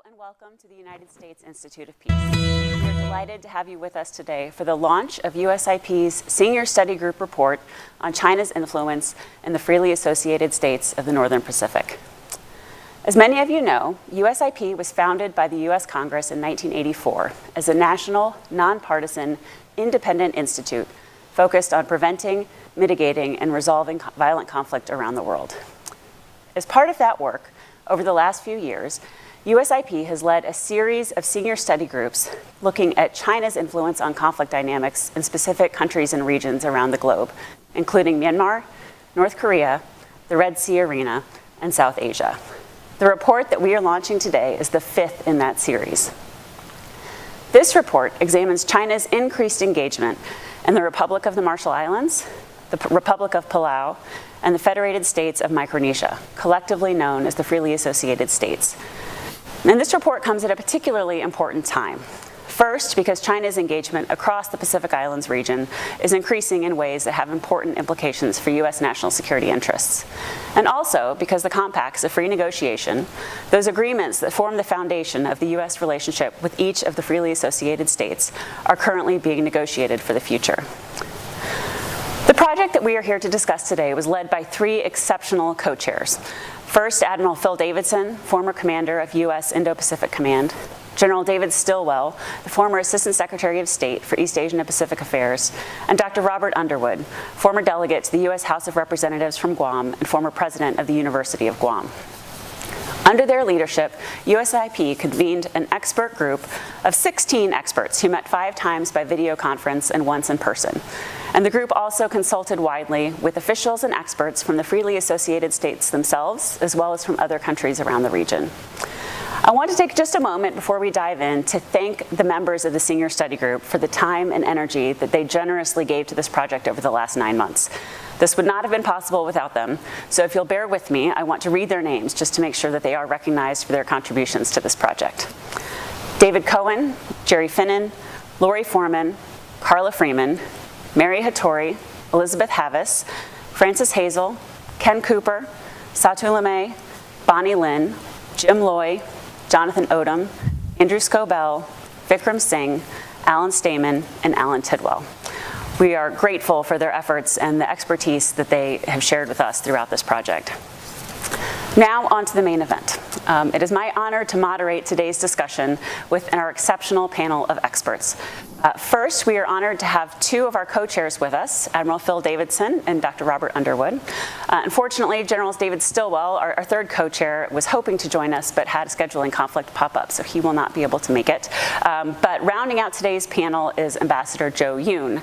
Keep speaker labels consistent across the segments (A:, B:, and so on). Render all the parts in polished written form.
A: and welcome to the United States Institute of Peace. We are delighted to have you with us today for the launch of USIP's Senior Study Group report on China's influence in the freely associated states of the Northern Pacific. As many of you know, USIP was founded by the U.S. Congress in 1984 as a national, nonpartisan, independent institute focused on preventing, mitigating, and resolving violent conflict around the world. As part of that work, over the last few years, USIP has led a series of senior study groups looking at China's influence on conflict dynamics in specific countries and regions around the globe, including Myanmar, North Korea, the Red Sea arena, and South Asia. The report that we are launching today is the fifth in that series. This report examines China's increased engagement in the Republic of the Marshall Islands, the Republic of Palau, and the Federated States of Micronesia, collectively known as the Freely Associated States. And this report comes at a particularly important time. First, because China's engagement across the Pacific Islands region is increasing in ways that have important implications for U.S. national security interests. And also because the compacts of free negotiation, those agreements that form the foundation of the U.S. relationship with each of the freely associated states, are currently being negotiated for the future. The project that we are here to discuss today was led by three exceptional co-chairs. First, Admiral Phil Davidson, former commander of U.S. Indo-Pacific Command, General David Stilwell, the former Assistant Secretary of State for East Asian and Pacific Affairs, and Dr. Robert Underwood, former delegate to the U.S. House of Representatives from Guam and former president of the University of Guam. Under their leadership, USIP convened an expert group of 16 experts who met 5 times by video conference and once in person. And the group also consulted widely with officials and experts from the freely associated states themselves, as well as from other countries around the region. I want to take just a moment before we dive in to thank the members of the Senior Study Group for the time and energy that they generously gave to this project over the last 9 months. This would not have been possible without them, so if you'll bear with me, I want to read their names just to make sure that they are recognized for their contributions to this project. David Cohen, Jerry Finnan, Lori Foreman, Carla Freeman, Mary Hattori, Elizabeth Havis, Francis Hazel, Ken Cooper, Satu Lemay, Bonnie Lin, Jim Loy, Jonathan Odom, Andrew Scobell, Vikram Singh, Alan Stamen, and Alan Tidwell. We are grateful for their efforts and the expertise that they have shared with us throughout this project. Now on to the main event. It is my honor to moderate today's discussion with our exceptional panel of experts. First, we are honored to have 2 of our co-chairs with us, Admiral Phil Davidson and Dr. Robert Underwood. Unfortunately, General David Stilwell, our third co-chair, was hoping to join us but had a scheduling conflict pop up, so he will not be able to make it. But rounding out today's panel is Ambassador Joe Yoon.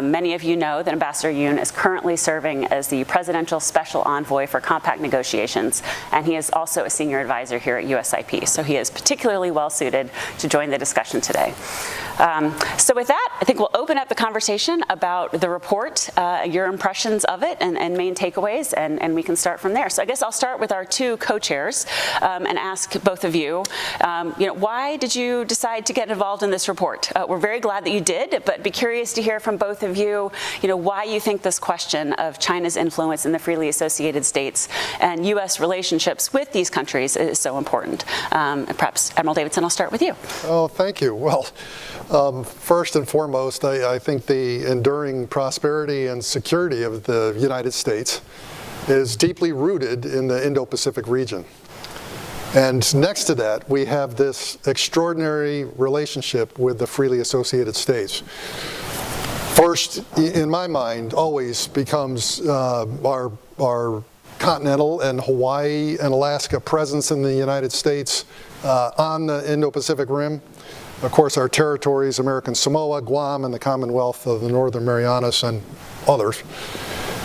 A: Many of you know that Ambassador Yoon is currently serving as the Presidential Special Envoy for Compact Negotiations, and he is also a senior advisor here at USIP, so he is particularly well suited to join the discussion today. So with that, I think we'll open up the conversation about the report, your impressions of it, and main takeaways, and we can start from there. So I guess I'll start with our 2 co-chairs and ask both of you, why did you decide to get involved in this report? We're very glad that you did, but be curious to hear from both of you, why you think this question of China's influence in the freely associated states and U.S. relationships with these countries is so important. Perhaps, Admiral Davidson, I'll start with you.
B: Oh, thank you. Well, first and foremost, I think the enduring prosperity and security of the United States is deeply rooted in the Indo-Pacific region. And next to that, we have this extraordinary relationship with the freely associated states. First, in my mind, always becomes our continental and Hawaii and Alaska presence in the United States on the Indo-Pacific Rim. Of course, our territories, American Samoa, Guam, and the Commonwealth of the Northern Marianas, and others.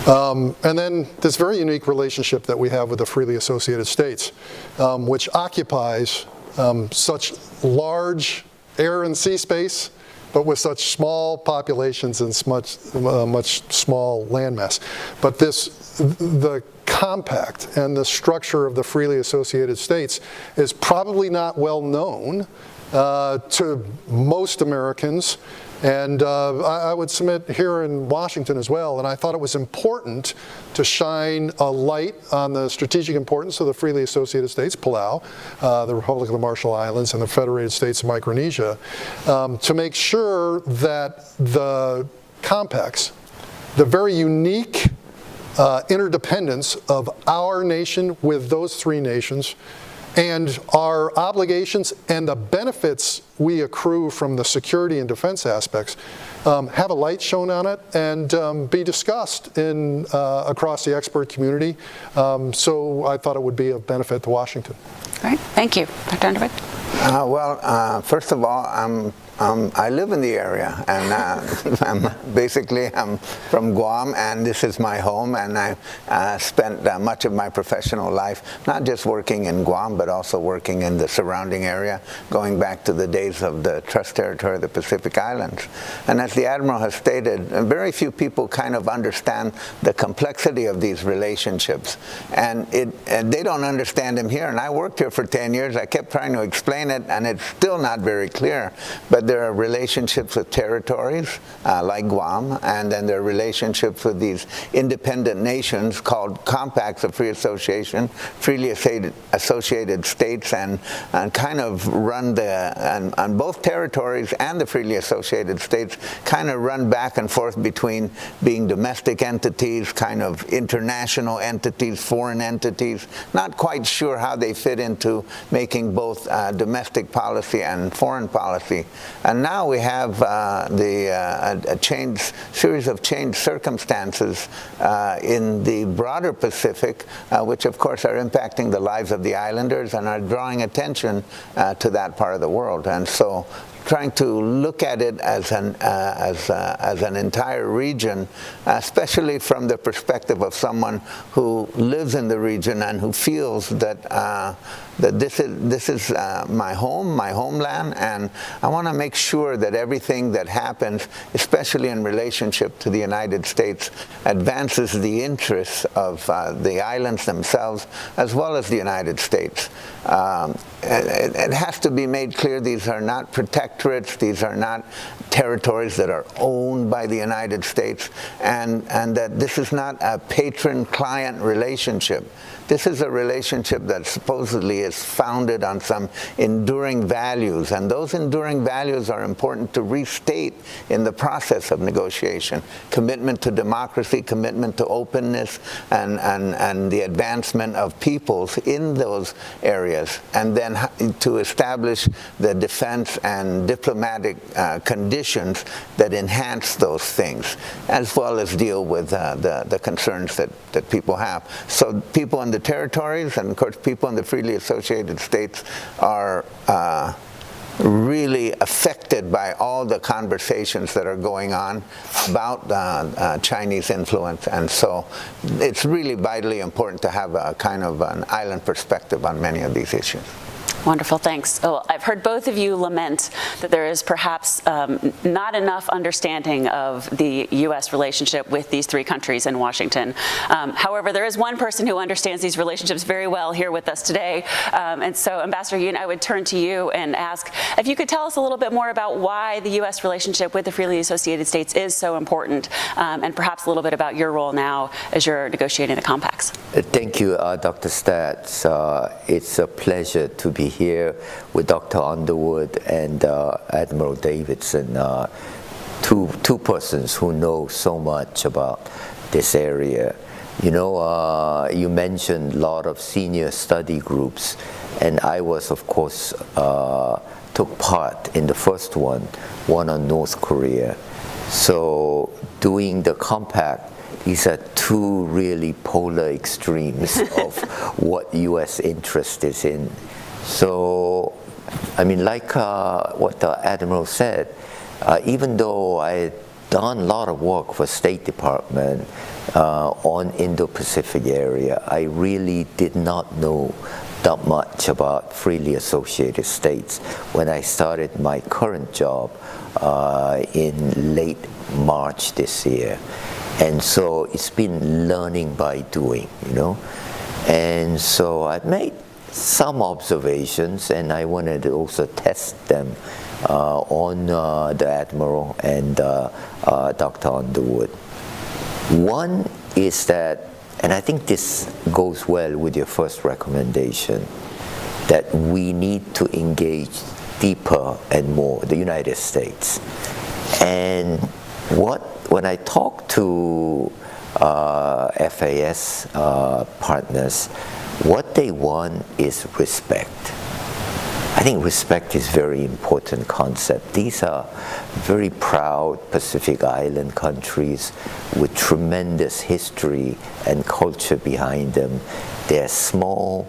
B: And then this very unique relationship that we have with the freely associated states, which occupies such large air and sea space, but with such small populations and much small landmass. But the compact and the structure of the freely associated states is probably not well known to most Americans, and I would submit here in Washington as well. And I thought it was important to shine a light on the strategic importance of the freely associated states, Palau, the Republic of the Marshall Islands, and the Federated States of Micronesia, to make sure that the compacts, the very unique interdependence of our nation with those three nations, and our obligations and the benefits we accrue from the security and defense aspects have a light shown on it and be discussed across the expert community. So I thought it would be of benefit to Washington.
A: All right, thank you. Dr. Underwood?
C: First of all, I live in the area, and I'm from Guam, and this is my home, and I spent much of my professional life not just working in Guam, but also working in the surrounding area, going back to the days of the Trust Territory of the Pacific Islands. And as the Admiral has stated, very few people kind of understand the complexity of these relationships, and they don't understand them here. And I worked here for 10 years. I kept trying to explain it, and it's still not very clear. But there are relationships with territories like Guam, and then there are relationships with these independent nations called compacts of free association, freely associated states, and kind of run on both territories and the freely associated states kind of run back and forth between being domestic entities, kind of international entities, foreign entities, not quite sure how they fit into making both domestic policy and foreign policy. And now we have a series of changed circumstances in the broader Pacific, which of course are impacting the lives of the islanders and are drawing attention to that part of the world. And so trying to look at it as an entire region, especially from the perspective of someone who lives in the region and who feels that this is my home, my homeland, and I want to make sure that everything that happens, especially in relationship to the United States, advances the interests of the islands themselves as well as the United States. It has to be made clear these are not protectorates, these are not territories that are owned by the United States, and that this is not a patron-client relationship. This is a relationship that supposedly is founded on some enduring values, and those enduring values are important to restate in the process of negotiation. Commitment to democracy, commitment to openness, and the advancement of peoples in those areas, and then to establish the defense and diplomatic conditions that enhance those things, as well as deal with the concerns that people have. So people in the territories, and of course people in the freely associated states, are really affected by all the conversations that are going on about Chinese influence, and so it's really vitally important to have a kind of an island perspective on many of these issues.
A: Wonderful, thanks. Oh, I've heard both of you lament that there is perhaps not enough understanding of the U.S. relationship with these three countries in Washington. However, there is one person who understands these relationships very well here with us today. And so, Ambassador Yoon, I would turn to you and ask if you could tell us a little bit more about why the U.S. relationship with the freely associated states is so important, and perhaps a little bit about your role now as you're negotiating the compacts.
D: Thank you, Dr. Stats. It's a pleasure to be here with Dr. Underwood and Admiral Davidson, two persons who know so much about this area. You know, you mentioned a lot of senior study groups, and I was, of course, took part in the first one on North Korea. So doing the compact, these are two really polar extremes of what U.S. interest is in. So, I mean, like what the Admiral said, even though I had done a lot of work for State Department on Indo-Pacific area, I really did not know that much about freely associated states when I started my current job in late March this year. And so it's been learning by doing, you know. And so I've made some observations, and I wanted to also test them on the Admiral and Dr. Underwood. One is that, and I think this goes well with your first recommendation, that we need to engage deeper and more, the United States. And when I talk to FAS partners, what they want is respect. I think respect is a very important concept. These are very proud Pacific Island countries with tremendous history and culture behind them. They're small.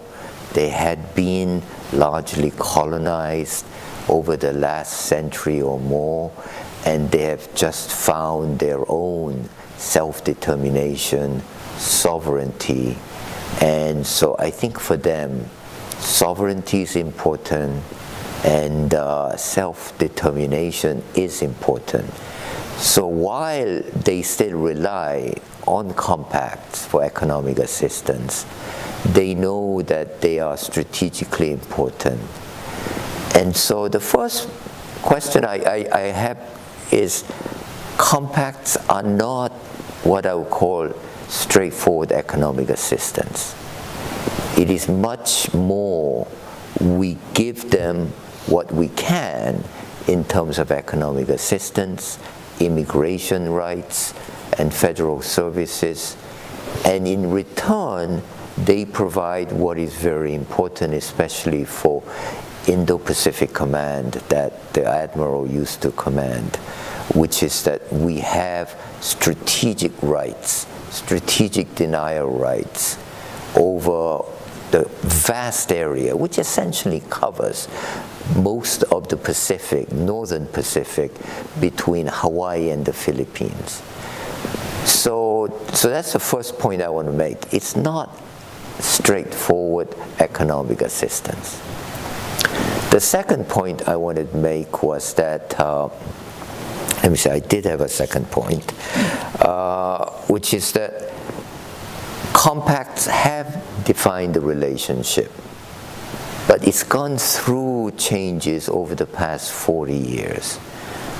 D: They had been largely colonized over the last century or more, and they have just found their own self-determination, sovereignty. And so I think for them, sovereignty is important, and self-determination is important. So while they still rely on compacts for economic assistance, they know that they are strategically important. And so the first question I have is, compacts are not what I would call straightforward economic assistance. It is much more, we give them what we can in terms of economic assistance, immigration rights, and federal services, and in return, they provide what is very important, especially for Indo-Pacific Command that the Admiral used to command, which is that we have strategic rights, strategic denial rights over the vast area, which essentially covers most of the Pacific, northern Pacific, between Hawaii and the Philippines. So that's the first point I want to make. It's not straightforward economic assistance. The second point I wanted to make was that, let me say, I did have a second point, which is that compacts have defined the relationship, but it's gone through changes over the past 40 years.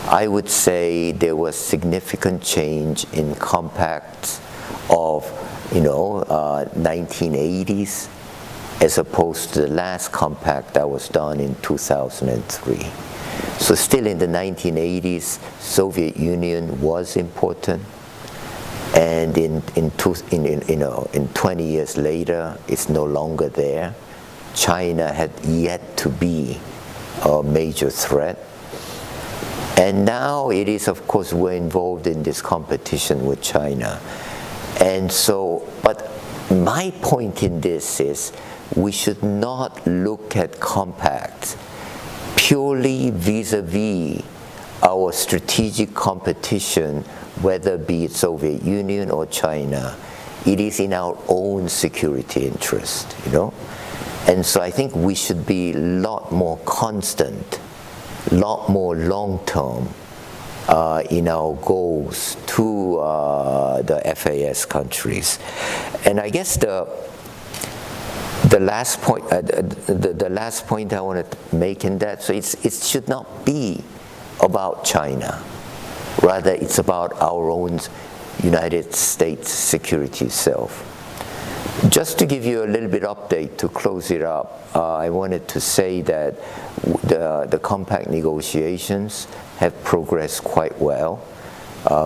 D: I would say there was significant change in compacts of 1980s as opposed to the last compact that was done in 2003. So still in the 1980s, Soviet Union was important, and in 20 years later, it's no longer there. China had yet to be a major threat. And now it is, of course, we're involved in this competition with China. And so, but my point in this is we should not look at compacts purely vis-a-vis our strategic competition, whether be it Soviet Union or China. It is in our own security interest, And so I think we should be a lot more constant, a lot more long-term in our goals to the FAS countries. And I guess the last point, the last point I want to make in that, so it should not be about China. Rather, it's about our own United States security self. Just to give you a little bit update to close it up, I wanted to say that the compact negotiations have progressed quite well.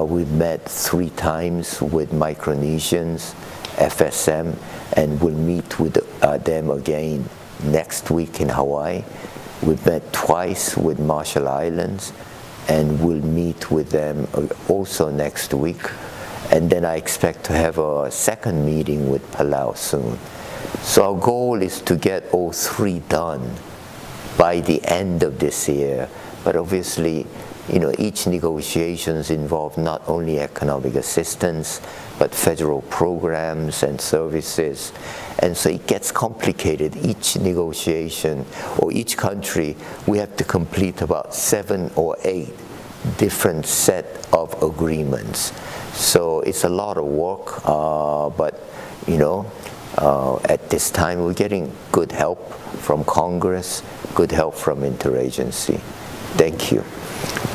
D: We've met 3 times with Micronesians, FSM, and we'll meet with them again next week in Hawaii. We've met twice with Marshall Islands, and we'll meet with them also next week. And then I expect to have a second meeting with Palau soon. So our goal is to get all 3 done by the end of this year. But obviously, each negotiations involve not only economic assistance, but federal programs and services. And so it gets complicated. Each negotiation, or each country, we have to complete about 7 or 8 different set of agreements. So it's a lot of work, but At this time, we're getting good help from Congress, good help from interagency. Thank you.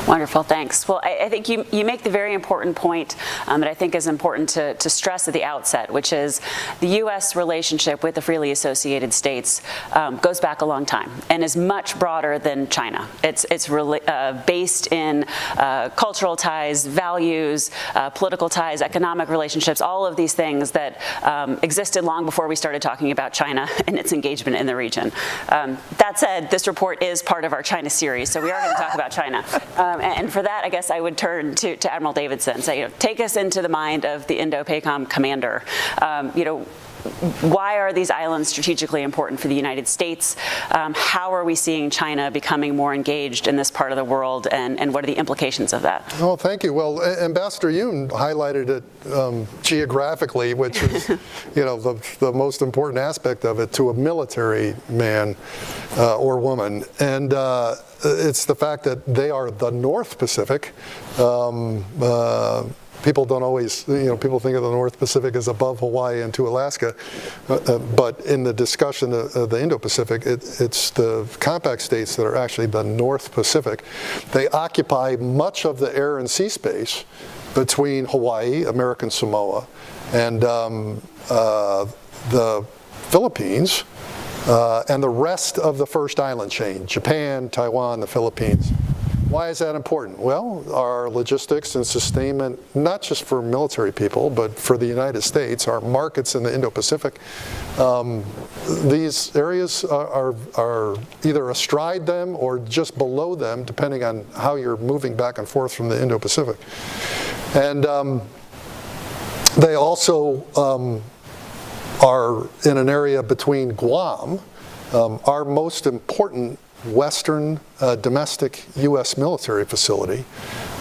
A: Wonderful, thanks. Well, I think you make the very important point that I think is important to stress at the outset, which is the U.S. relationship with the freely associated states goes back a long time and is much broader than China. It's really, based in cultural ties, values, political ties, economic relationships, all of these things that existed long before we started talking about China and its engagement in the region. That said, this report is part of our China series, so we are going to talk about China. And for that, I guess I would turn to Admiral Davidson. Say, take us into the mind of the Indo-PACOM commander. Why are these islands strategically important for the United States? How are we seeing China becoming more engaged in this part of the world, and what are the implications of that?
B: Well, thank you. Well, Ambassador Yoon highlighted it geographically, which is, the most important aspect of it to a military man or woman, and it's the fact that they are the North Pacific. People don't always, people think of the North Pacific as above Hawaii and to Alaska, but in the discussion of the Indo-Pacific, it's the compact states that are actually the North Pacific. They occupy much of the air and sea space between Hawaii, American Samoa, and the Philippines, and the rest of the first island chain, Japan, Taiwan, the Philippines. Why is that important? Well, our logistics and sustainment, not just for military people, but for the United States, our markets in the Indo-Pacific, these areas are either astride them or just below them, depending on how you're moving back and forth from the Indo-Pacific. And they also are in an area between Guam, our most important Western domestic U.S. military facility,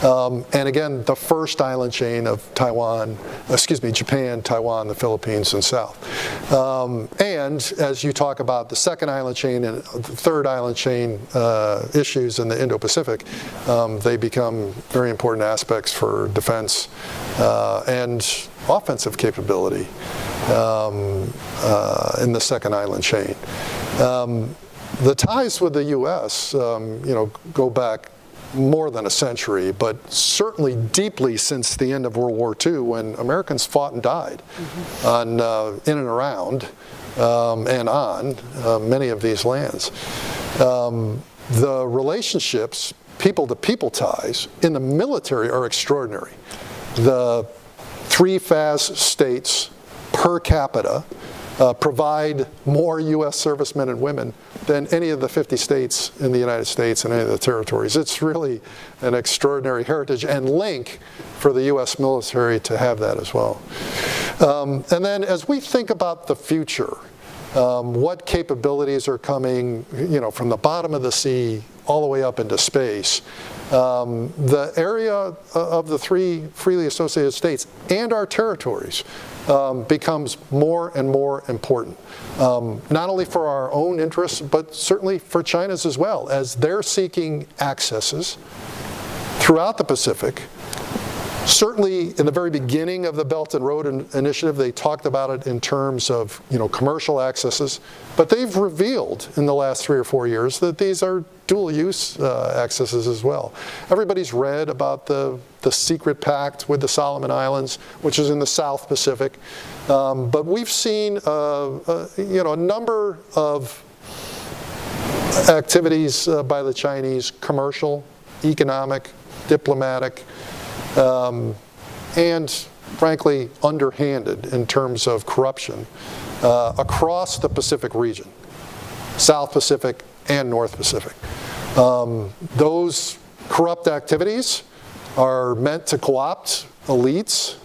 B: and again, the first island chain of Japan, Taiwan, the Philippines, and South. And as you talk about the second island chain and the third island chain issues in the Indo-Pacific, they become very important aspects for defense and offensive capability in the second island chain. The ties with the U.S., go back more than a century, but certainly deeply since the end of World War II, when Americans fought and died in and around and on many of these lands. The relationships, people-to-people ties in the military are extraordinary. The 3 FAS states per capita provide more U.S. servicemen and women than any of the 50 states in the United States and any of the territories. It's really an extraordinary heritage and link for the U.S. military to have that as well. And then as we think about the future, what capabilities are coming, from the bottom of the sea all the way up into space, the area of the 3 freely associated states and our territories becomes more and more important, not only for our own interests, but certainly for China's as well, as they're seeking accesses throughout the Pacific. Certainly in the very beginning of the Belt and Road Initiative, they talked about it in terms of commercial accesses, but they've revealed in the last 3 or 4 years that these are dual-use accesses as well. Everybody's read about the secret pact with the Solomon Islands, which is in the South Pacific, but we've seen a number of activities by the Chinese, commercial, economic, diplomatic, and frankly underhanded in terms of corruption across the Pacific region, South Pacific and North Pacific. Those corrupt activities are meant to co-opt elites,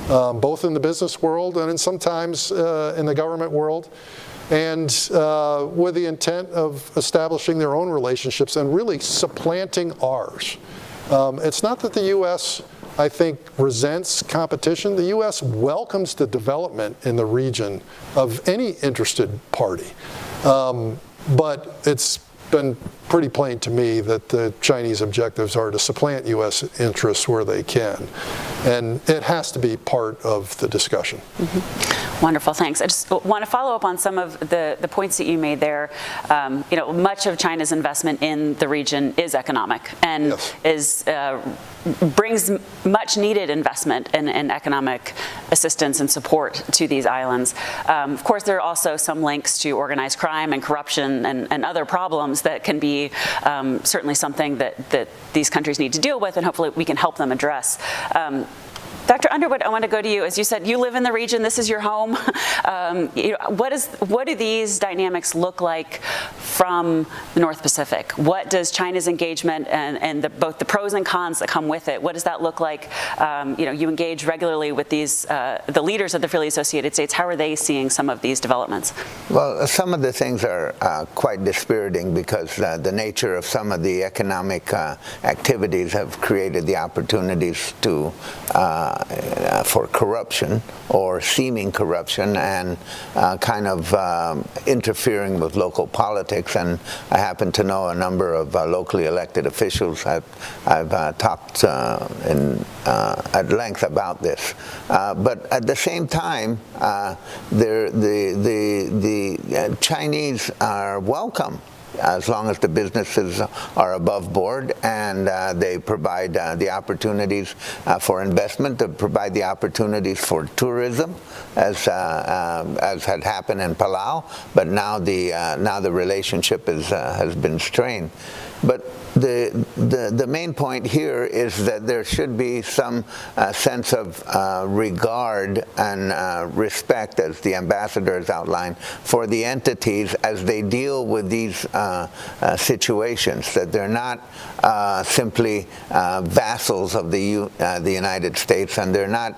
B: both in the business world and sometimes in the government world, and with the intent of establishing their own relationships and really supplanting ours. It's not that the U.S., I think, resents competition. The U.S. welcomes the development in the region of any interested party. But it's been pretty plain to me that the Chinese objectives are to supplant U.S. interests where they can. And it has to be part of the discussion.
A: Wonderful, thanks. I just want to follow up on some of the points that you made there. Much of China's investment in the region is economic and brings much needed investment and economic assistance and support to these islands. Of course, there are also some links to organized crime and corruption and other problems that can be certainly something that these countries need to deal with, and hopefully we can help them address. Dr. Underwood, I want to go to you. As you said, you live in the region. This is your home. What do these dynamics look like from the North Pacific? What does China's engagement and both the pros and cons that come with it, what does that look like? You engage regularly with the leaders of the freely associated states. How are they seeing some of these developments?
C: Well, some of the things are quite dispiriting because the nature of some of the economic activities have created the opportunities for corruption or seeming corruption and kind of interfering with local politics. And I happen to know a number of locally elected officials. I've talked at length about this. But at the same time, the Chinese are welcome as long as the businesses are above board and they provide the opportunities for investment, to provide the opportunities for tourism, as had happened in Palau. But now the relationship has been strained. But the main point here is that there should be some sense of regard and respect, as the ambassador has outlined, for the entities as they deal with these situations, that they're not simply vassals of the United States, and they're not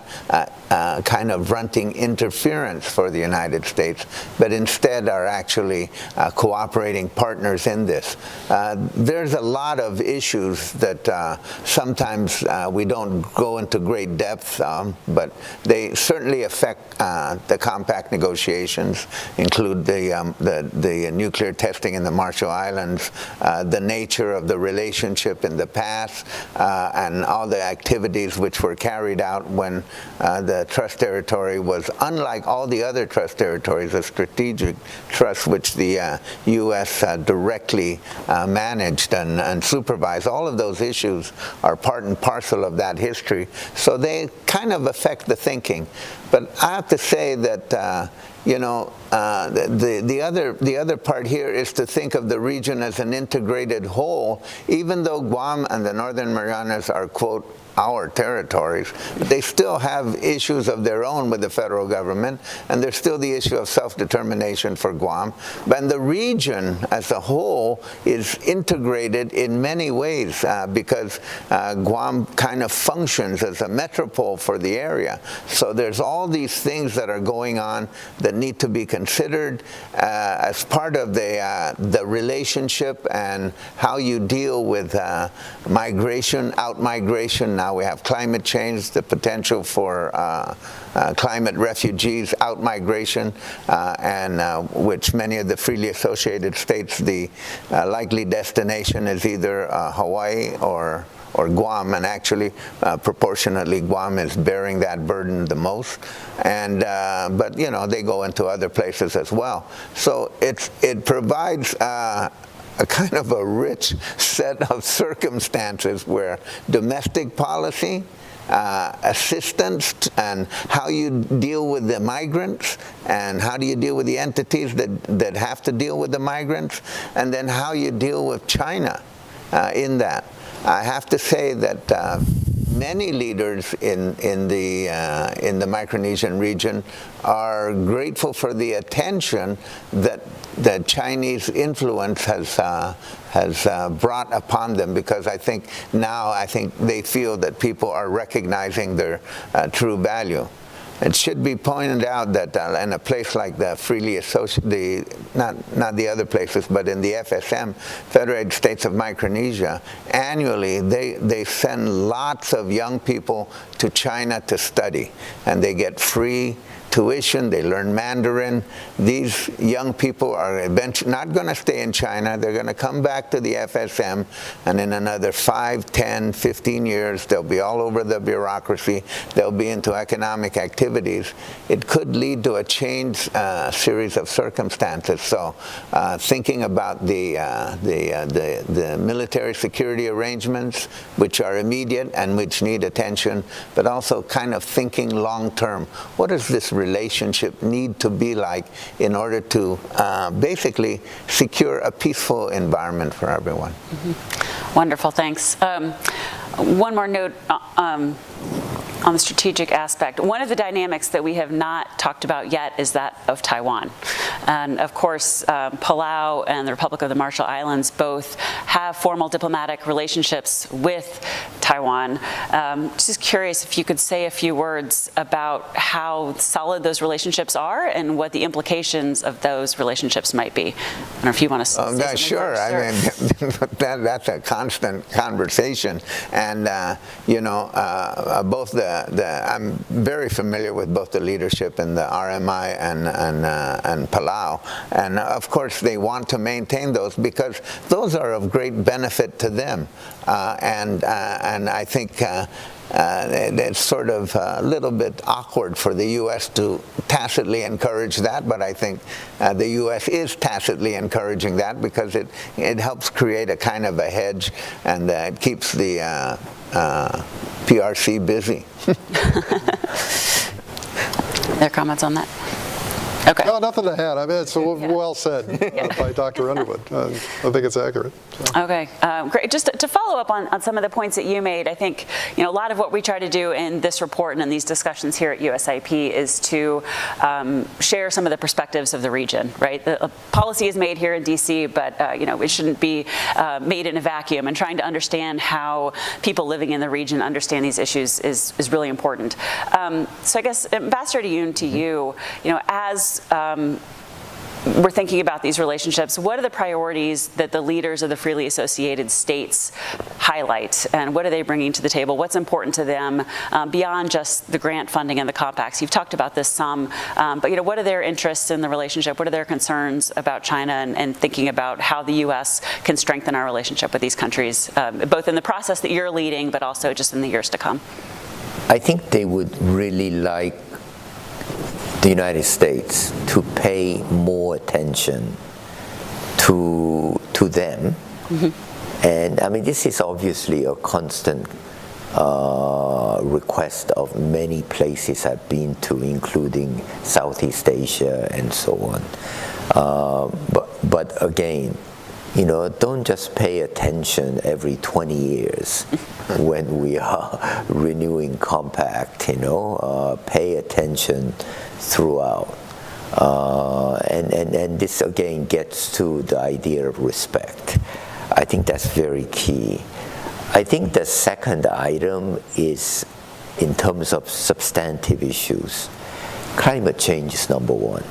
C: kind of running interference for the United States, but instead are actually cooperating partners in this. There's a lot of issues that sometimes we don't go into great depth, but they certainly affect the compact negotiations, include the nuclear testing in the Marshall Islands, the nature of the relationship in the past, and all the activities which were carried out when the trust territory was, unlike all the other trust territories, a strategic trust which the U.S. Directly managed and supervised. All of those issues are part and parcel of that history, so they kind of affect the thinking. But I have to say that the other part here is to think of the region as an integrated whole, even though Guam and the Northern Marianas are, quote, our territories. They still have issues of their own with the federal government, and there's still the issue of self-determination for Guam. But the region as a whole is integrated in many ways because Guam kind of functions as a metropole for the area. So there's all these things that are going on that need to be considered as part of the relationship and how you deal with migration, out-migration. Now we have climate change, the potential for climate refugees, out-migration, and which many of the freely associated states, the likely destination is either Hawaii or Guam, and actually proportionately Guam is bearing that burden the most, and but they go into other places as well. So it provides a kind of a rich set of circumstances where domestic policy, assistance, and how you deal with the migrants, and how do you deal with the entities that have to deal with the migrants, and then how you deal with China in that. I have to say that many leaders in the Micronesian region are grateful for the attention that Chinese influence has brought upon them, because I think they feel that people are recognizing their true value. It should be pointed out that in a place like the freely associated, not the other places, but in the FSM, Federated States of Micronesia, annually they send lots of young people to China to study, and they get free tuition, they learn Mandarin. These young people are eventually not going to stay in China. They're going to come back to the FSM, and in another 5, 10, 15 years, they'll be all over the bureaucracy. They'll be into economic activities. It could lead to a changed series of circumstances. So thinking about the military security arrangements, which are immediate and which need attention, but also kind of thinking long-term. What does this relationship need to be like in order to basically secure a peaceful environment for everyone?
A: Mm-hmm. Wonderful, thanks. One more note on the strategic aspect. One of the dynamics that we have not talked about yet is that of Taiwan. And of course, Palau and the Republic of the Marshall Islands both have formal diplomatic relationships with Taiwan. Just curious if you could say a few words about how solid those relationships are and what the implications of those relationships might be. I don't know if you want to say something
C: sure.
A: first,
C: I mean, that's a constant conversation. And, both I'm very familiar with both the leadership in the RMI and Palau. And of course, they want to maintain those because those are of great benefit to them. And I think it's sort of a little bit awkward for the U.S. to tacitly encourage that, but I think the U.S. is tacitly encouraging that because it helps create a kind of a hedge, and it keeps the PRC busy.
A: Their comments on that? Okay.
B: No, nothing to add. I mean, it's well said by Dr. Underwood. I think it's accurate. So.
A: Okay, great. Just to follow up on some of the points that you made, I think a lot of what we try to do in this report and in these discussions here at USIP is to share some of the perspectives of the region. Right, the policy is made here in DC, but it shouldn't be made in a vacuum. And trying to understand how people living in the region understand these issues is really important. So I guess, Ambassador Yoon, to you, as we're thinking about these relationships, what are the priorities that the leaders of the freely associated states highlight, and what are they bringing to the table? What's important to them beyond just the grant funding and the compacts? You've talked about this some, but what are their interests in the relationship? What are their concerns about China, and thinking about how the U.S. can strengthen our relationship with these countries, both in the process that you're leading, but also just in the years to come?
D: I think they would really like the United States to pay more attention to them. Mm-hmm. And I mean, this is obviously a constant request of many places I've been to, including Southeast Asia and so on. But again, don't just pay attention every 20 years when we are renewing compact, pay attention throughout. And this again gets to the idea of respect. I think that's very key. I think the second item is in terms of substantive issues. Climate change is number one.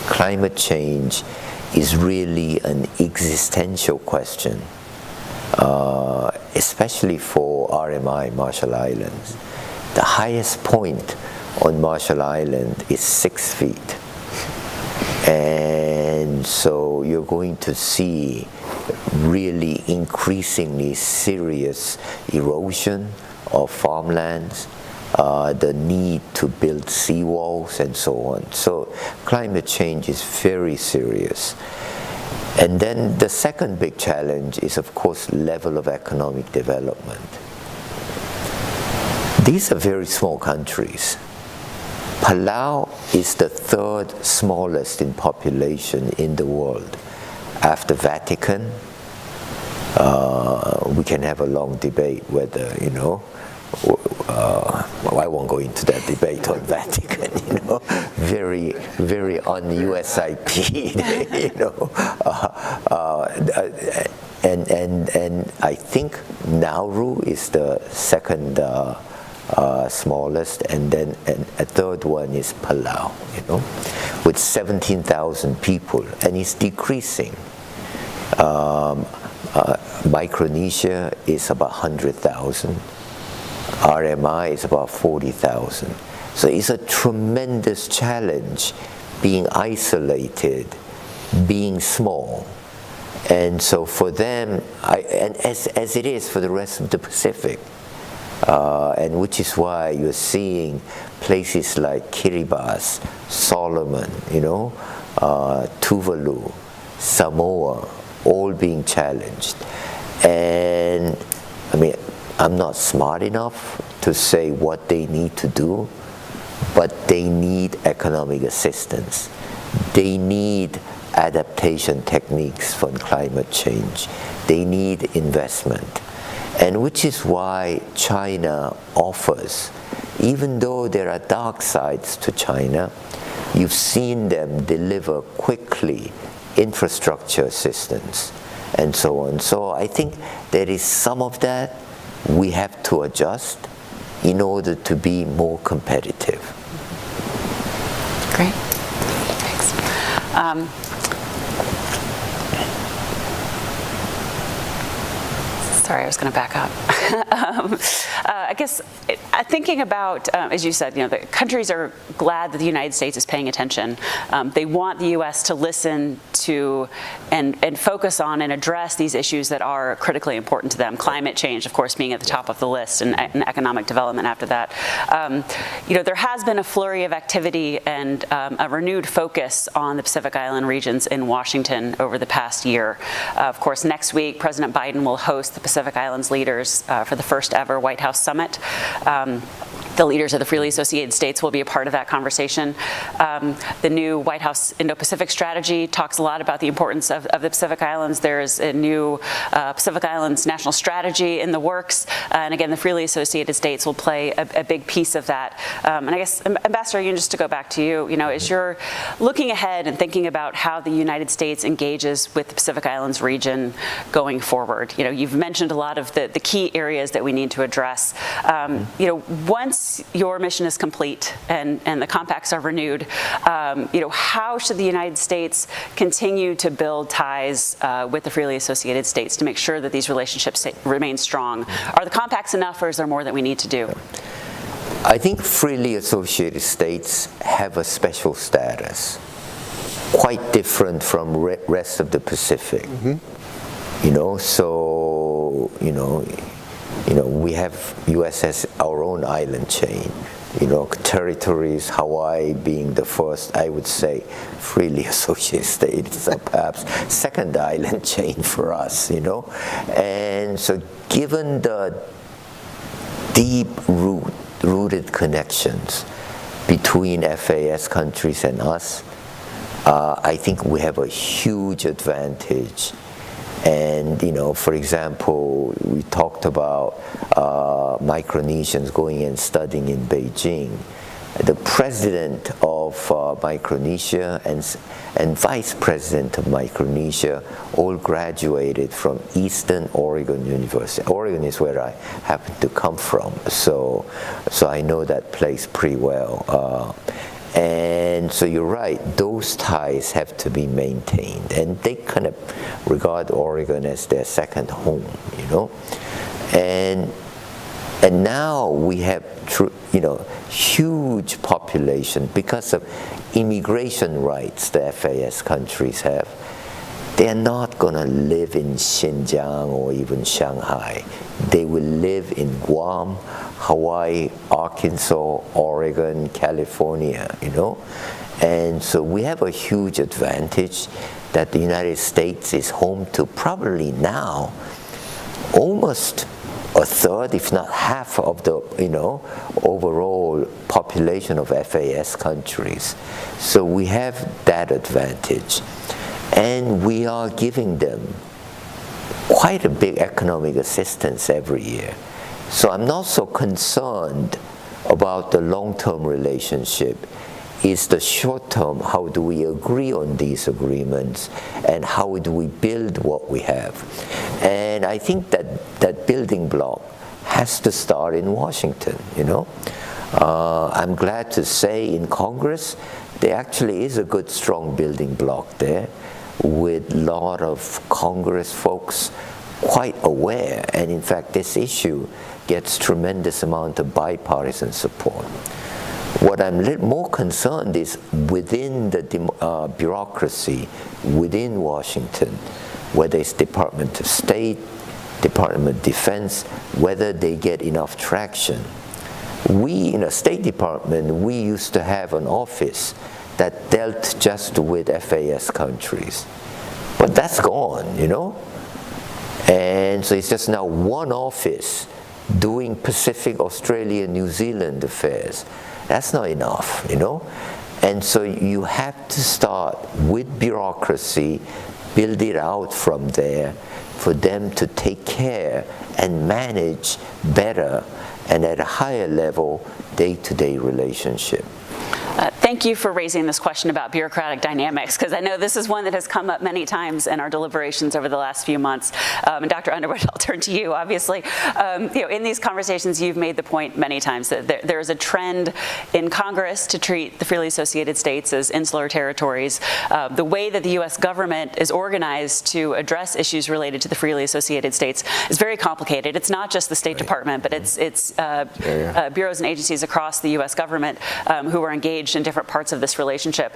D: Climate change is really an existential question, especially for RMI, Marshall Islands. The highest point on Marshall Island is 6 feet. And so you're going to see really increasingly serious erosion of farmlands, the need to build seawalls and so on. So climate change is very serious. And then the second big challenge is, of course, level of economic development. These are very small countries. Palau is the third smallest in population in the world after Vatican. We can have a long debate whether, I won't go into that debate on Vatican, very, very un-USIP, and I think Nauru is the second smallest, and then a third one is Palau, with 17,000 people, and it's decreasing. Micronesia is about 100,000. RMI is about 40,000. So it's a tremendous challenge being isolated, being small. And so for them, and as it is for the rest of the Pacific, and which is why you're seeing places like Kiribati, Solomon, Tuvalu, Samoa, all being challenged. And I mean, I'm not smart enough to say what they need to do, but they need economic assistance. They need adaptation techniques for climate change. They need investment. And which is why China offers, even though there are dark sides to China, you've seen them deliver quickly infrastructure assistance and so on. So I think there is some of that we have to adjust in order to be more competitive.
A: Great. Thanks. Sorry, I was going to back up. I guess thinking about, as you said, the countries are glad that the United States is paying attention. They want the U.S. to listen to and focus on and address these issues that are critically important to them. Climate change, of course, being at the top of the list, and economic development after that. There has been a flurry of activity and a renewed focus on the Pacific Island regions in Washington over the past year. Of course, next week, President Biden will host the Pacific Islands leaders for the first ever White House summit. The leaders of the freely associated states will be a part of that conversation. The new White House Indo-Pacific strategy talks a lot about the importance of the Pacific Islands. There's a new Pacific Islands national strategy in the works. And again, the freely associated states will play a big piece of that. And I guess, Ambassador Yoon, just to go back to you, as you're looking ahead and thinking about how the United States engages with the Pacific Islands region going forward, you've mentioned a lot of the key areas that we need to address. Once your mission is complete and the compacts are renewed, how should the United States continue to build ties with the freely associated states to make sure that these relationships remain strong? Are the compacts enough, or is there more that we need to do?
D: I think freely associated states have a special status, quite different from rest of the Pacific. We have, U.S. has our own island chain, territories, Hawaii being the first, I would say, freely associated state, so perhaps second island chain for us, And so given the deep-rooted connections between FAS countries and us, I think we have a huge advantage. And, for example, we talked about Micronesians going and studying in Beijing. The president of Micronesia and vice president of Micronesia all graduated from Eastern Oregon University. Oregon is where I happen to come from, so I know that place pretty well. And so you're right, those ties have to be maintained, and they kind of regard Oregon as their second home, And now we have, huge population because of immigration rights the FAS countries have. They're not going to live in Xinjiang or even Shanghai. They will live in Guam, Hawaii, Arkansas, Oregon, California, And so we have a huge advantage that the United States is home to probably now almost a third, if not half of the, overall population of FAS countries. So we have that advantage. And we are giving them quite a big economic assistance every year. So I'm not so concerned about the long-term relationship. It's the short-term, how do we agree on these agreements, and how do we build what we have? And I think that building block has to start in Washington, I'm glad to say in Congress, there actually is a good, strong building block there, with a lot of Congress folks quite aware, and in fact this issue gets tremendous amount of bipartisan support. What I'm more concerned is within the bureaucracy, within Washington, whether it's Department of State, Department of Defense, whether they get enough traction. We, in the State Department, we used to have an office that dealt just with FAS countries. But that's gone, you know? And so it's just now one office doing Pacific, Australia, New Zealand affairs. That's not enough, you know? And so you have to start with bureaucracy, build it out from there for them to take care and manage better and at a higher level day-to-day relationship.
A: Thank you for raising this question about bureaucratic dynamics, because I know this is one that has come up many times in our deliberations over the last few months. And Dr. Underwood, I'll turn to you, obviously. In these conversations, you've made the point many times that there is a trend in Congress to treat the freely associated states as insular territories. The way that the U.S. government is organized to address issues related to the freely associated states is very complicated. It's not just the State Department, but it's bureaus and agencies across the U.S. government who are engaged in different parts of this relationship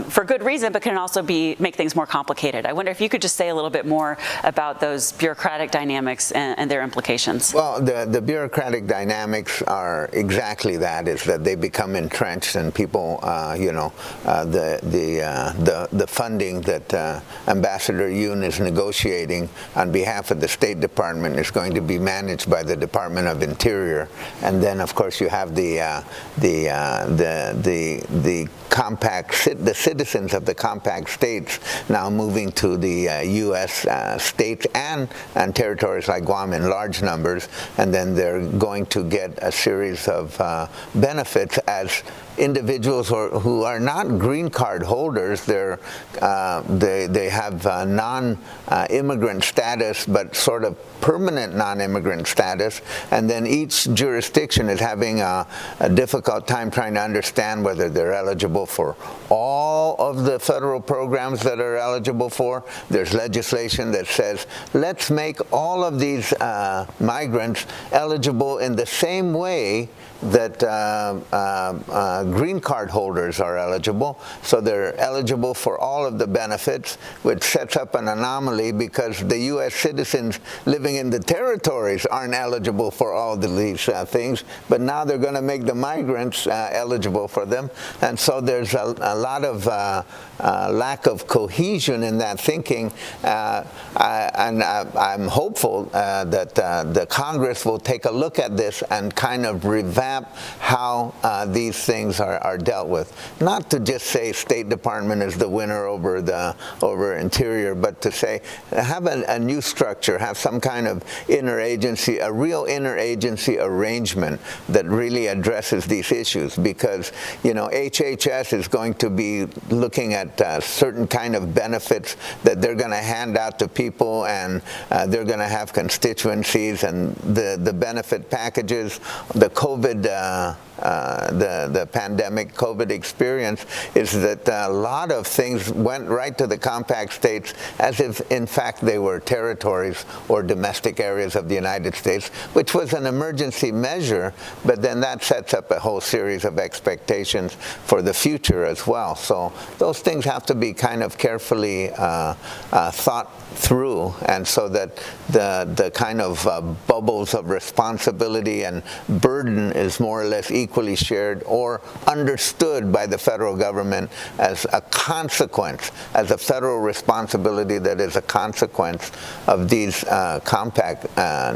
A: for good reason, but can also make things more complicated. I wonder if you could just say a little bit more about those bureaucratic dynamics and their implications.
C: Well, the bureaucratic dynamics are exactly that, is that they become entrenched, and people, the funding that Ambassador Yoon is negotiating on behalf of the State Department is going to be managed by the Department of Interior, and then of course you have the citizens of the compact states now moving to the U.S. States and territories like Guam in large numbers, and then they're going to get a series of benefits as individuals who are not green card holders. They have non-immigrant status, but sort of permanent non-immigrant status, and then each jurisdiction is having a difficult time trying to understand whether they're eligible for all of the federal programs that are eligible for. There's legislation that says, let's make all of these migrants eligible in the same way that green card holders are eligible, so they're eligible for all of the benefits, which sets up an anomaly because the U.S. citizens living in the territories aren't eligible for all of these things, but now they're going to make the migrants eligible for them, and so there's a lot of lack of cohesion in that thinking, and I'm hopeful that the Congress will take a look at this and kind of revamp how these things are dealt with. Not to just say State Department is the winner over Interior, but to say have a new structure, have some kind of interagency, a real interagency arrangement that really addresses these issues, because HHS is going to be looking at certain kind of benefits that they're going to hand out to people, and they're going to have constituencies, and the benefit packages, the COVID the pandemic COVID experience is that a lot of things went right to the compact states as if in fact they were territories or domestic areas of the United States, which was an emergency measure, but then that sets up a whole series of expectations for the future as well. So those things have to be kind of carefully thought through, and so that the kind of bubbles of responsibility and burden is more or less equally shared or understood by the federal government as a consequence, as a federal responsibility that is a consequence of these compact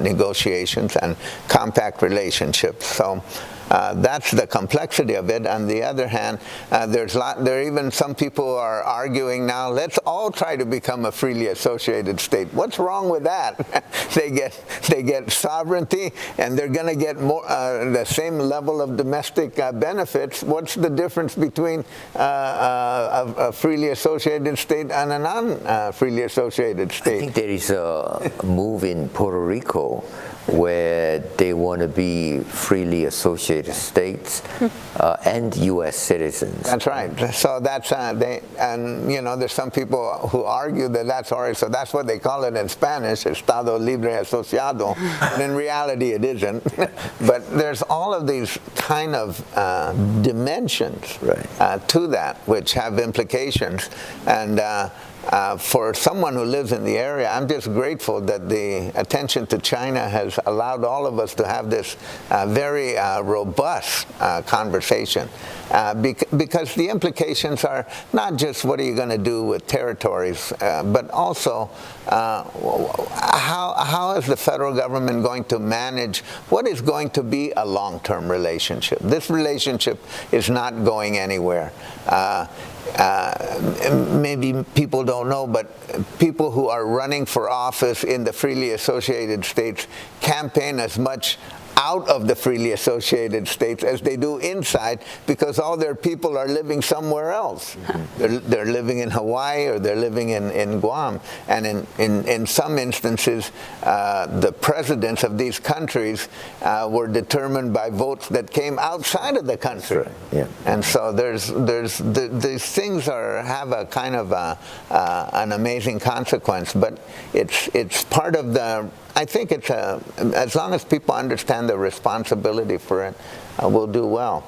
C: negotiations and compact relationships. So that's the complexity of it. On the other hand, there are even some people are arguing now, let's all try to become a freely associated state. What's wrong with that? They get sovereignty, and they're going to get more the same level of domestic benefits. What's the difference between a freely associated state and a non-freely associated state?
D: I think there is a move in Puerto Rico where they want to be freely associated states and U.S. citizens.
C: That's right. So that's there's some people who argue that that's already, so that's what they call it in Spanish, Estado Libre Asociado, and in reality it isn't. But there's all of these kind of dimensions to that, which have implications. And for someone who lives in the area, I'm just grateful that the attention to China has allowed all of us to have this very robust conversation. Because the implications are not just what are you going to do with territories, but also how is the federal government going to manage what is going to be a long-term relationship. This relationship is not going anywhere. Maybe people don't know, but people who are running for office in the freely associated states campaign as much out of the freely associated states as they do inside, because all their people are living somewhere else. They're living in Hawaii, or they're living in Guam. And in some instances, the presidents of these countries were determined by votes that came outside of the country.
D: Yeah.
C: And so these things have a kind of an amazing consequence, but it's part of the, I think it's as long as people understand the responsibility for it, we'll do well.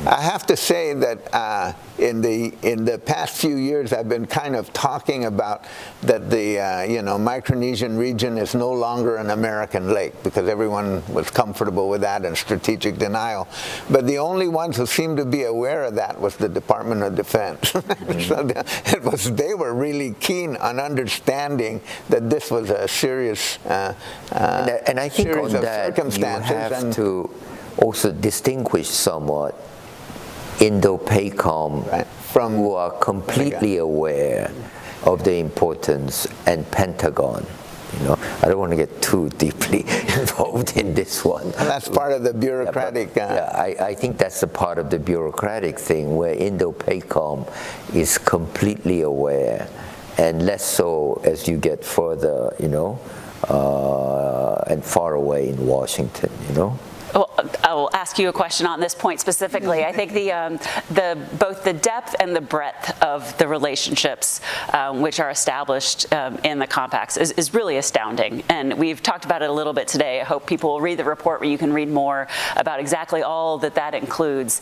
C: I have to say that in the past few years, I've been kind of talking about that the Micronesian region is no longer an American lake, because everyone was comfortable with that and strategic denial. But the only ones who seemed to be aware of that was the Department of Defense. So they were really keen on understanding that this was a serious
D: and I think
C: series
D: on
C: of
D: that
C: circumstances.
D: you have to also distinguish somewhat Indo-PACOM
C: from
D: who are completely aware of the importance, and Pentagon. I don't want to get too deeply involved in this one.
C: And that's part of the bureaucratic.
D: I think that's a part of the bureaucratic thing, where Indo-PACOM is completely aware, and less so as you get further, and far away in Washington.
A: Well, I will ask you a question on this point specifically. I think both the depth and the breadth of the relationships which are established in the compacts is really astounding. And we've talked about it a little bit today. I hope people will read the report where you can read more about exactly all that includes.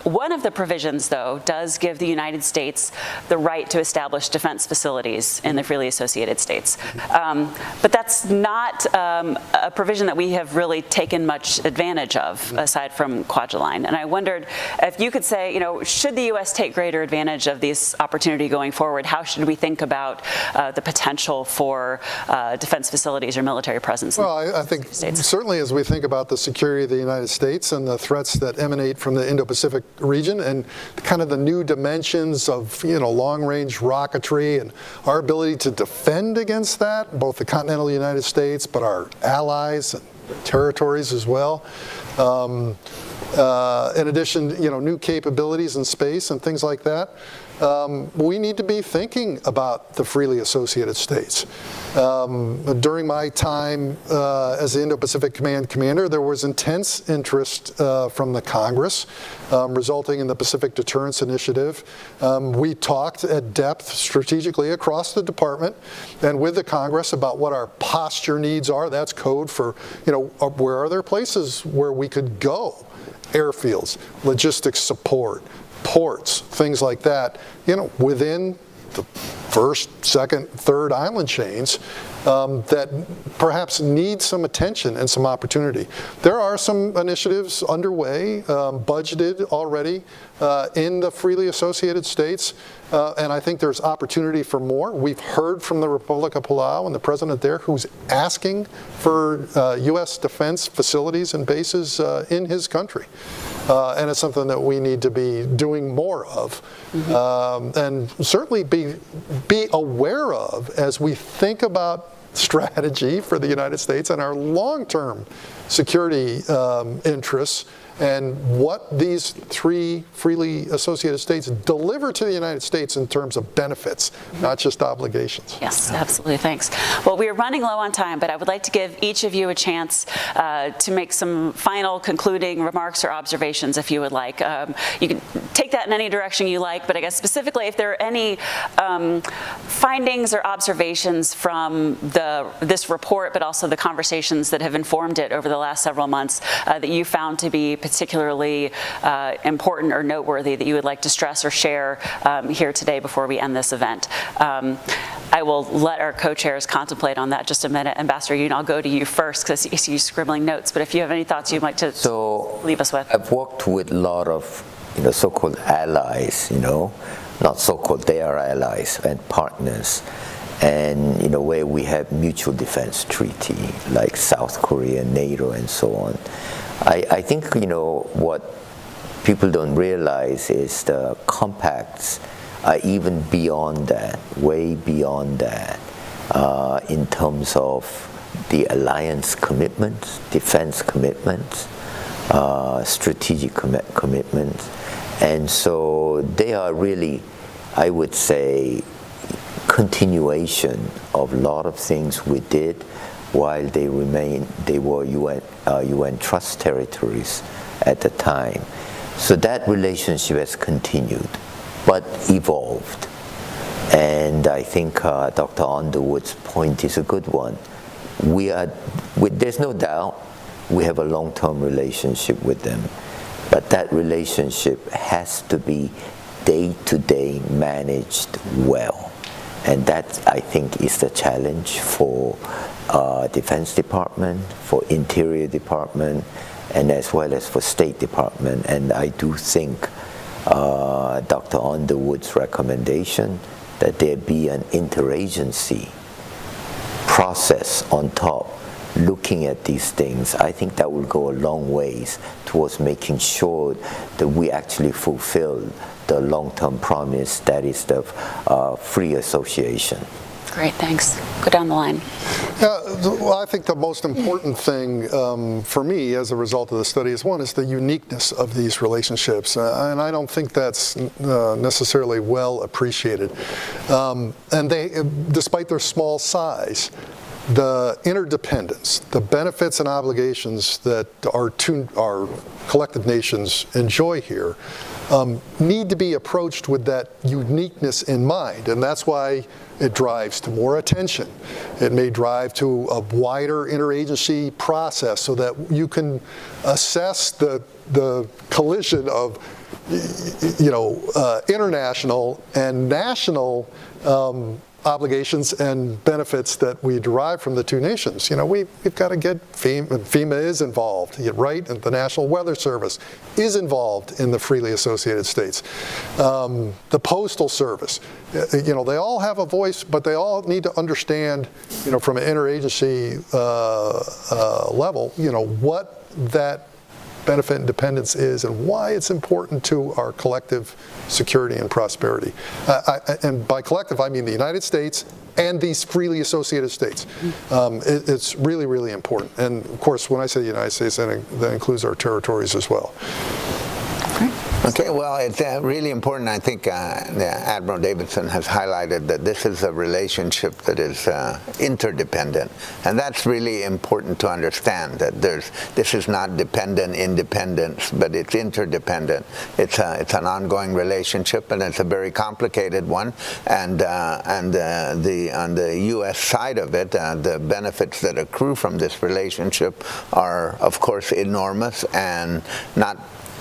A: One of the provisions, though, does give the United States the right to establish defense facilities in the freely associated states. But that's not a provision that we have really taken much advantage of, aside from Kwajalein. And I wondered if you could say, should the U.S. take greater advantage of this opportunity going forward? How should we think about the potential for defense facilities or military presence?
B: Well, I think certainly as we think about the security of the United States and the threats that emanate from the Indo-Pacific region, and kind of the new dimensions of long-range rocketry and our ability to defend against that, both the continental United States, but our allies and territories as well. In addition, new capabilities in space and things like that. We need to be thinking about the freely associated states. During my time as the Indo-Pacific Command Commander, there was intense interest from the Congress, resulting in the Pacific Deterrence Initiative. We talked at depth strategically across the department and with the Congress about what our posture needs are. That's code for, where are there places where we could go? Airfields, logistics support, ports, things like that, within the first, second, third island chains that perhaps need some attention and some opportunity. There are some initiatives underway, budgeted already in the freely associated states, and I think there's opportunity for more. We've heard from the Republic of Palau and the president there, who's asking for U.S. defense facilities and bases in his country. And it's something that we need to be doing more of, and certainly be aware of as we think about strategy for the United States and our long-term security interests, and what these three freely associated states deliver to the United States in terms of benefits, not just obligations.
A: Yes, absolutely. Thanks. Well, we are running low on time, but I would like to give each of you a chance to make some final concluding remarks or observations, if you would like. You can take that in any direction you like, but I guess specifically if there are any findings or observations from this report, but also the conversations that have informed it over the last several months that you found to be particularly important or noteworthy that you would like to stress or share here today before we end this event. I will let our co-chairs contemplate on that just a minute. Ambassador Yoon, I'll go to you first because I see you scribbling notes, but if you have any thoughts you'd like to leave us with.
D: I've worked with a lot of so-called allies, not so-called, they are allies and partners. And where we have mutual defense treaty, like South Korea, NATO, and so on. I think, what people don't realize is the compacts are even beyond that, way beyond that, in terms of the alliance commitments, defense commitments, strategic commitments. And so they are really, I would say, continuation of a lot of things we did while they were UN trust territories at the time. So that relationship has continued, but evolved. And I think Dr. Underwood's point is a good one. There's no doubt we have a long-term relationship with them, but that relationship has to be day-to-day managed well. And that, I think, is the challenge for Defense Department, for Interior Department, and as well as for State Department. And I do think Dr. Underwood's recommendation that there be an interagency process on top looking at these things, I think that will go a long ways towards making sure that we actually fulfill the long-term promise that is the free association.
A: Great, thanks. Go down the line.
B: Well, I think the most important thing for me as a result of the study is the uniqueness of these relationships. And I don't think that's necessarily well appreciated. And despite their small size, the interdependence, the benefits and obligations that our collective nations enjoy here need to be approached with that uniqueness in mind. And that's why it drives to more attention. It may drive to a wider interagency process so that you can assess the collision of international and national obligations and benefits that we derive from the two nations. We've got to get FEMA is involved, right? And the National Weather Service is involved in the freely associated states. The Postal Service, they all have a voice, but they all need to understand, from an interagency level, what that benefit and dependence is and why it's important to our collective security and prosperity. And by collective, I mean the United States and these freely associated states. It's really, really important. And of course, when I say the United States, that includes our territories as well.
C: Okay, well, it's really important. I think Admiral Davidson has highlighted that this is a relationship that is interdependent, and that's really important to understand. That this is not dependent independence, but it's interdependent. It's an ongoing relationship, and it's a very complicated one. And on the U.S. side of it, the benefits that accrue from this relationship are, of course, enormous, and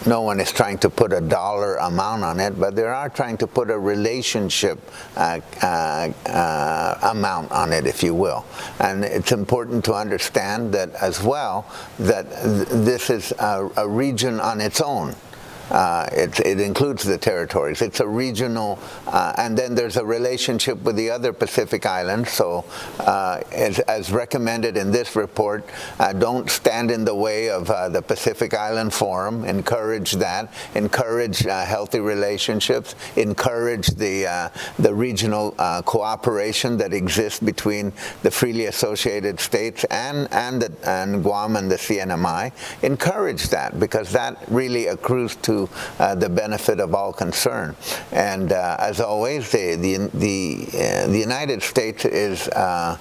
C: no one is trying to put a dollar amount on it, but they are trying to put a relationship amount on it, if you will. And it's important to understand that as well, that this is a region on its own. it includes the territories. It's a regional, and then there's a relationship with the other Pacific islands. So as recommended in this report, don't stand in the way of the Pacific Island Forum. Encourage that. Encourage healthy relationships. Encourage the regional cooperation that exists between the freely associated states and Guam and the CNMI. Encourage that, because that really accrues to the benefit of all concerned. And as always, the United States is a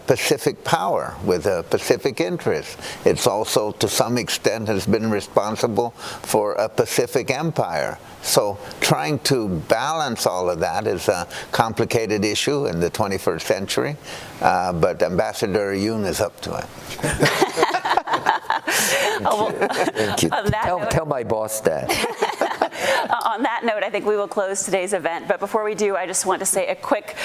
C: Pacific power with a Pacific interest. It's also, to some extent, has been responsible for a Pacific empire. So trying to balance all of that is a complicated issue in the 21st century, but Ambassador Yoon is up to it.
D: Thank you. Tell my boss that.
A: On that note, I think we will close today's event. But before we do, I just want to say a quick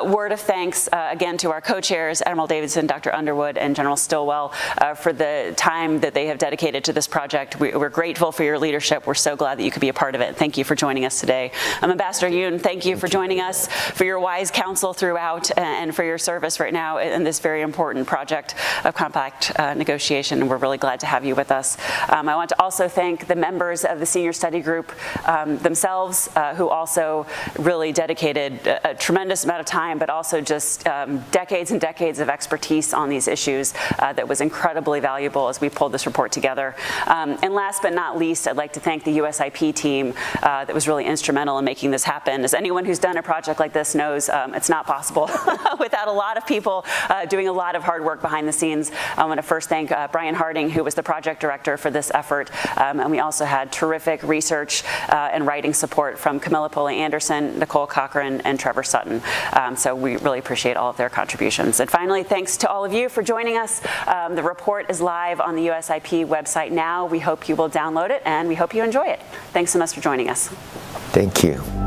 A: word of thanks again to our co-chairs, Admiral Davidson, Dr. Underwood, and General Stillwell, for the time that they have dedicated to this project. We're grateful for your leadership. We're so glad that you could be a part of it. Thank you for joining us today. Ambassador Yoon, thank you for joining us, for your wise counsel throughout, and for your service right now in this very important project of compact negotiation. And we're really glad to have you with us. I want to also thank the members of the Senior Study Group themselves, who also really dedicated a tremendous amount of time, but also just decades and decades of expertise on these issues that was incredibly valuable as we pulled this report together. And last but not least, I'd like to thank the USIP team that was really instrumental in making this happen. As anyone who's done a project like this knows, it's not possible without a lot of people doing a lot of hard work behind the scenes. I want to first thank Brian Harding, who was the project director for this effort, and we also had terrific research and writing support from Camilla Pulley Anderson, Nicole Cochran, and Trevor Sutton. So we really appreciate all of their contributions. And finally, thanks to all of you for joining us. The report is live on the USIP website now. We hope you will download it, and we hope you enjoy it. Thanks so much for joining us.
D: Thank you.